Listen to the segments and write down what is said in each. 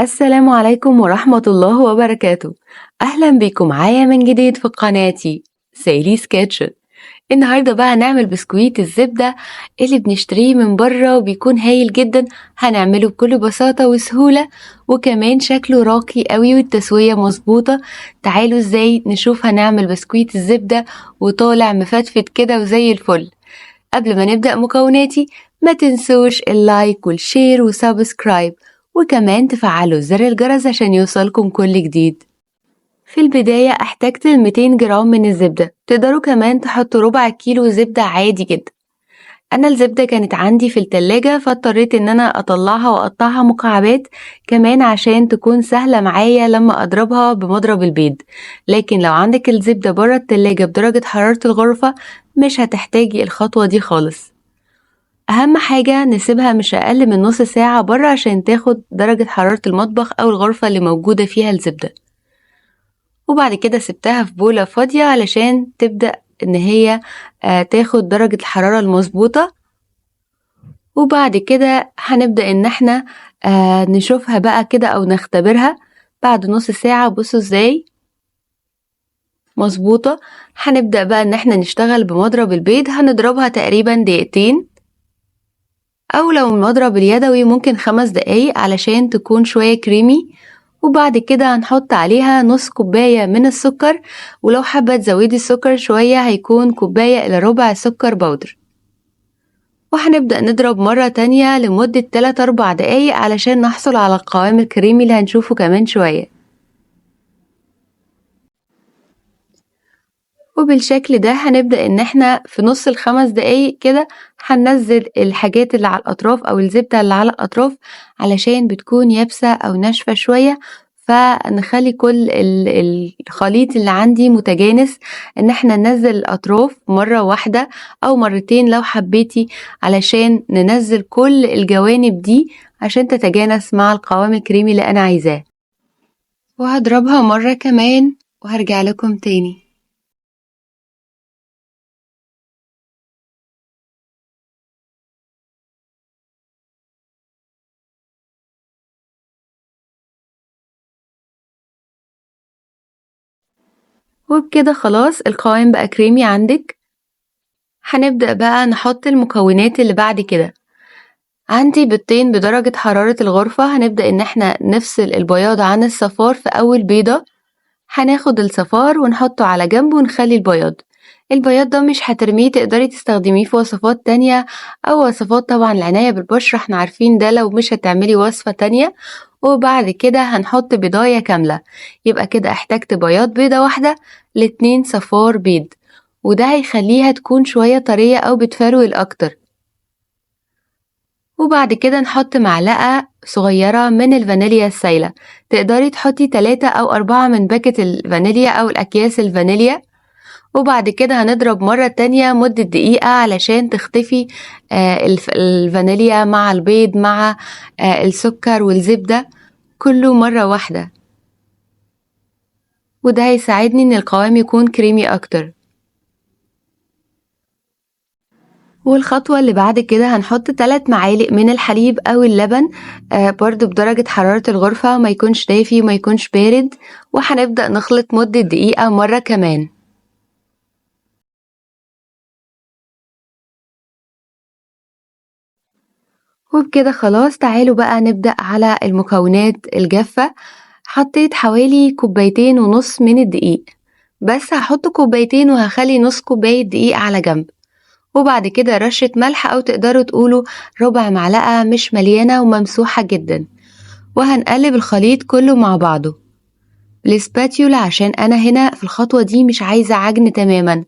السلام عليكم ورحمة الله وبركاته. أهلا بيكم معايا من جديد في قناتي سيلي's كيتشن. النهاردة بقى هنعمل بسكويت الزبدة اللي بنشتريه من بره وبيكون هايل جدا. هنعمله بكل بساطة وسهولة، وكمان شكله راقي قوي والتسوية مظبوطة. تعالوا ازاي نشوف هنعمل بسكويت الزبدة وطالع مفتفت كده وزي الفل. قبل ما نبدأ مكوناتي، ما تنسوش اللايك والشير وسبسكرايب، وكمان تفعلوا زر الجرس عشان يوصلكم كل جديد. في البداية احتجت 200 جرام من الزبدة، تقدروا كمان تحطوا ربع كيلو زبدة عادي جدا. أنا الزبدة كانت عندي في التلاجة فاضطريت إن أنا أطلعها وأقطعها مكعبات، كمان عشان تكون سهلة معايا لما أضربها بمضرب البيض. لكن لو عندك الزبدة برا التلاجة بدرجة حرارة الغرفة مش هتحتاجي الخطوة دي خالص. أهم حاجة نسيبها مش أقل من نص ساعة برا عشان تاخد درجة حرارة المطبخ أو الغرفة اللي موجودة فيها الزبدة. وبعد كده سبتها في بولة فاضية علشان تبدأ إن هي تاخد درجة الحرارة المظبوطة. وبعد كده هنبدأ إن احنا نشوفها بقى كده أو نختبرها بعد نص ساعة. بصوا ازاي مظبوطة. هنبدأ بقى إن احنا نشتغل بمضرب البيض، هنضربها تقريبا دقيقتين، أو لو المضرب اليدوي ممكن 5 دقايق علشان تكون شوية كريمي. وبعد كده هنحط عليها نص كوباية من السكر، ولو حابة تزودي السكر شوية هيكون كوباية إلى ربع سكر بودر. وهنبدأ نضرب مرة تانية لمدة 3-4 دقايق علشان نحصل على القوام الكريمي اللي هنشوفه كمان شوية. وبالشكل ده هنبدأ إن احنا في نص ال5 دقايق كده هننزل الحاجات اللي على الأطراف أو الزبدة اللي على الأطراف علشان بتكون يابسة أو ناشفة شوية، فنخلي كل الخليط اللي عندي متجانس. إن احنا ننزل الأطراف مرة واحدة أو مرتين لو حبيتي، علشان ننزل كل الجوانب دي عشان تتجانس مع القوام الكريمي اللي أنا عايزاه. وهضربها مرة كمان وهرجع لكم تاني. وبكده خلاص القوام بقى كريمي عندك. هنبدأ بقى نحط المكونات اللي بعد كده. عندي بيضتين بدرجة حرارة الغرفة، هنبدأ ان احنا نفصل البياض عن الصفار في اول بيضة. هناخد الصفار ونحطه على جنب ونخلي البياض ده مش هترميه، تقدري تستخدميه في وصفات تانية او وصفات طبعا العناية بالبشرة، احنا عارفين ده لو مش هتعملي وصفة تانية. وبعد كده هنحط بيضاية كاملة، يبقى كده احتجت بيضة واحدة ل2 صفار بيض، وده هيخليها تكون شوية طرية أو بتفرول أكتر. وبعد كده نحط معلقة صغيرة من الفانيليا السايلة، تقدري تحطي 3 أو 4 من باكت الفانيليا أو الأكياس الفانيليا. وبعد كده هنضرب مرة تانية مدة دقيقة علشان تختفي الفانيليا مع البيض مع السكر والزبدة كله مرة واحدة، وده هيساعدني ان القوام يكون كريمي اكتر. والخطوة اللي بعد كده هنحط 3 معالق من الحليب او اللبن، برضو بدرجة حرارة الغرفة، ما يكونش دافي وما يكونش بارد. وهنبدأ نخلط مدة دقيقة مرة كمان. وبكده خلاص تعالوا بقى نبدأ على المكونات الجافة. حطيت حوالي 2.5 كوباية من الدقيق، بس هحط 2 كوباية وهخلي نص كوباية دقيق على جنب. وبعد كده رشة ملح أو تقدروا تقولوا ربع معلقة مش مليانة وممسوحة جدا. وهنقلب الخليط كله مع بعضه بالسباتيولا، عشان أنا هنا في الخطوة دي مش عايزة عجن تماما،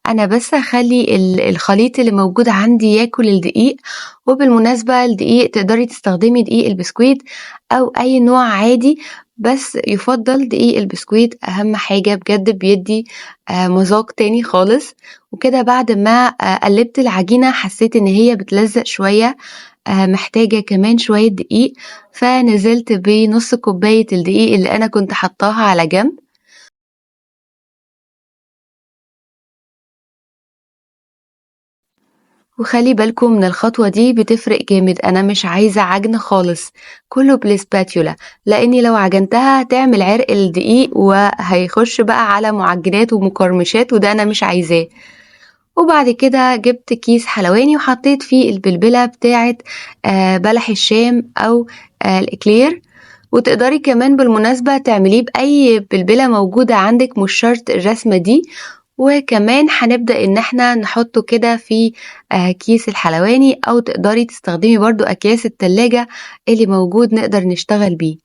أنا بس هخلي الخليط اللي موجود عندي ياكل الدقيق. وبالمناسبة الدقيق تقدري تستخدمي دقيق البسكويت أو أي نوع عادي، بس يفضل دقيق البسكويت، أهم حاجة بجد بيدي مذاق تاني خالص. وكده بعد ما قلبت العجينة حسيت إن هي بتلزق شوية، محتاجة كمان شوية دقيق، فنزلت بنص كوباية الدقيق اللي أنا كنت حطاها على جنب. وخلي بالكم من الخطوة دي بتفرق جامد. أنا مش عايزة عجن خالص، كله بالسباتيولا، لأني لو عجنتها هتعمل عرق الدقيق وهيخش بقى على معجنات ومقرمشات، وده أنا مش عايزاه. وبعد كده جبت كيس حلواني وحطيت فيه البلبلة بتاعة بلح الشام أو الإكلير. وتقدري كمان بالمناسبة تعمليه بأي بلبلة موجودة عندك، مش شرط الرسمة دي. وكمان هنبدأ إن احنا نحطه كده في كيس الحلواني، أو تقدري تستخدمي برضو أكياس التلاجة اللي موجود نقدر نشتغل بيه.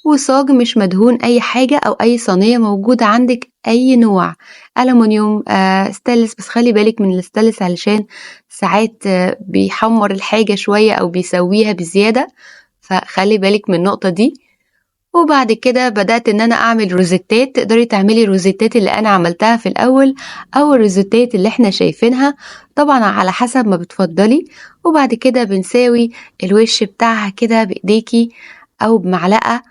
وصاج مش مدهون أي حاجة، أو أي صينية موجودة عندك أي نوع، ألمونيوم، ستانلس، بس خلي بالك من الستانلس علشان ساعات بيحمر الحاجة شوية أو بيسويها بزيادة، فخلي بالك من النقطة دي. وبعد كده بدأت إن أنا أعمل روزيتات. تقدري تعملي روزيتات اللي أنا عملتها في الأول، أو الروزيتات اللي احنا شايفينها، طبعا على حسب ما بتفضلي. وبعد كده بنساوي الوش بتاعها كده بإيديكي أو بمعلقة،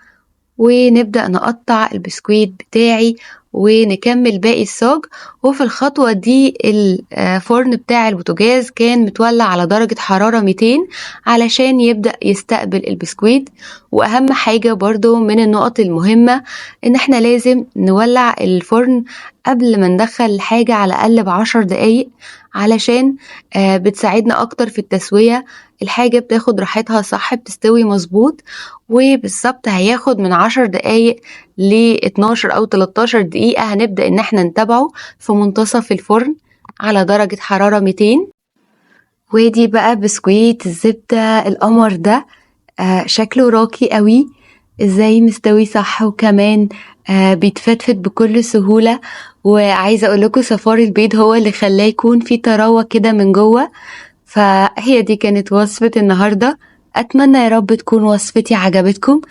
ونبدأ نقطع البسكويت بتاعي ونكمل باقي الصاج. وفي الخطوة دي الفرن بتاع البوتاجاز كان متولع على درجة حرارة 200 علشان يبدأ يستقبل البسكويت. وأهم حاجة برضو من النقط المهمة إن احنا لازم نولع الفرن قبل ما ندخل الحاجة على الأقل ب10 دقايق، علشان بتساعدنا أكتر في التسوية. الحاجة بتاخد راحتها صح، بتستوي مظبوط. وبالظبط هياخد من 10 دقايق ل 12 أو 13 دقيقة. هنبدأ إن احنا نتابعه في منتصف الفرن على درجة حرارة 200. ودي بقى بسكويت الزبدة القمر ده، شكله راقي قوي، ازاي مستوي صح، وكمان بيتفتفت بكل سهولة. وعايزة اقول لكم صفار البيض هو اللي خلاه يكون فيه طراوة كده من جوه. فهي دي كانت وصفة النهاردة. أتمنى يا رب تكون وصفتي عجبتكم،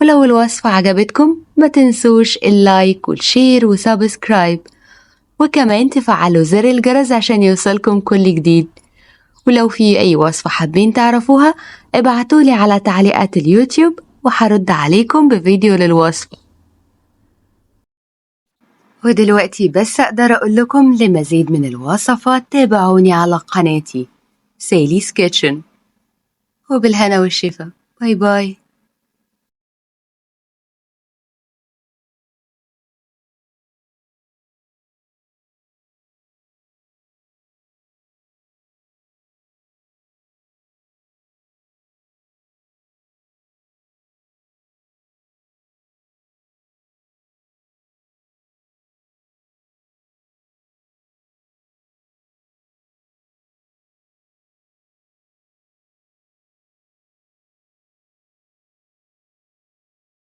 ولو الوصفة عجبتكم ما تنسوش اللايك والشير وسابسكرايب، وكمان تفعلوا زر الجرس عشان يوصلكم كل جديد. ولو في أي وصفة حابين تعرفوها ابعتولي على تعليقات اليوتيوب وحرد عليكم بفيديو للوصفة. ودلوقتي بس أقدر أقول لكم لمزيد من الوصفات تابعوني على قناتي سيلي's كيتشن، وبالهنا والشفا. باي باي.